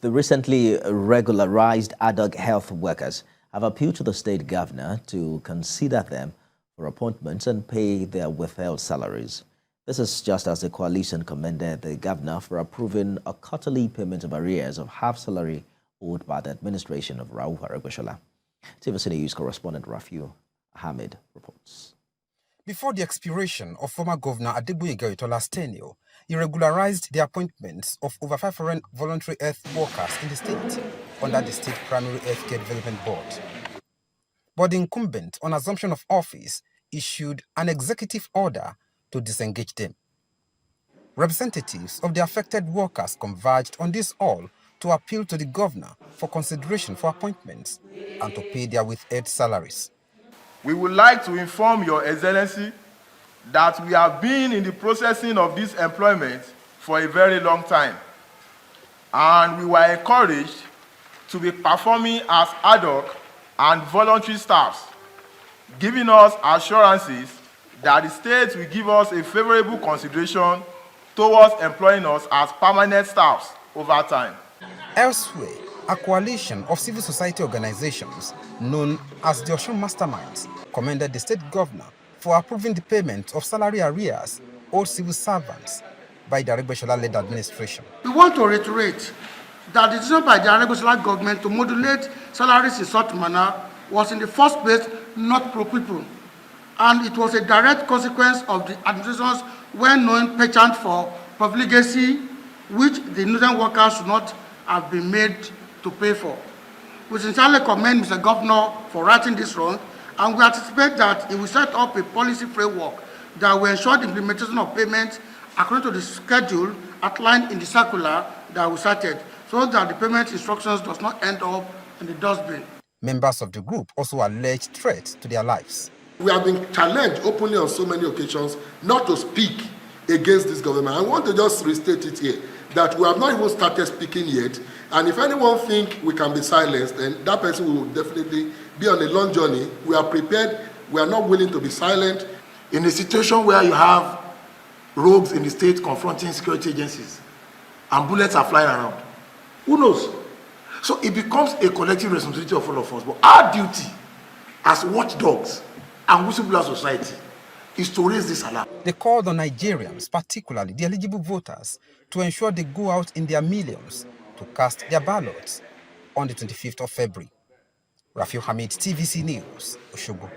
The recently regularized adhoc health workers have appealed to the state governor to consider them for appointments and pay their withheld salaries. This is just as the coalition commended the governor for approving a quarterly payment of arrears of half salary owed by the administration of Rauf Aregbesola. TVC News correspondent Rauf Aregbesola reports. Before the expiration of former Governor Ademola Adelike's tenure, he regularized the appointments of over 500 voluntary health workers in the state under the State Primary Healthcare Development Board. But the incumbent, on assumption of office, issued an executive order to disengage them. Representatives of the affected workers converged on this all to appeal to the governor for consideration for appointments and to pay their withheld salaries. We would like to inform Your Excellency that we have been in the processing of this employment for a very long time, and we were encouraged to be performing as adhoc and voluntary staffs, giving us assurances that the state will give us a favorable consideration towards employing us as permanent staffs over time. Elsewhere, a coalition of civil society organizations known as the Osun Masterminds commended the state governor for approving the payment of salary arrears owed civil servants by the Aregbesola-led administration. We want to reiterate that the decision by the Aregbesola government to modulate salaries in such manner was in the first place not pro-people, and it was a direct consequence of the administration's well-known penchant for profligacy, which the Northern workers should not have been made to pay for. We sincerely commend Mr. Governor for righting this wrong, and we anticipate that he will set up a policy framework that will ensure the implementation of payments according to the schedule outlined in the circular that we cited, so that the payment instructions does not end up in the dustbin. Members of the group also alleged threats to their lives. We have been challenged openly on so many occasions not to speak against this government. I want to just restate it here, that we have not even started speaking yet, and if anyone thinks we can be silenced, then that person will definitely be on a long journey. We are prepared, we are not willing to be silent. In a situation where you have rogues in the state confronting security agencies and bullets are flying around, who knows? So it becomes a collective responsibility of all of us. But our duty as watchdogs and whistleblower society is to raise this alarm. They called on Nigerians, particularly the eligible voters, to ensure they go out in their millions to cast their ballots on the 25th of February. Rauf Aregbesola, TVC News, Osogbo.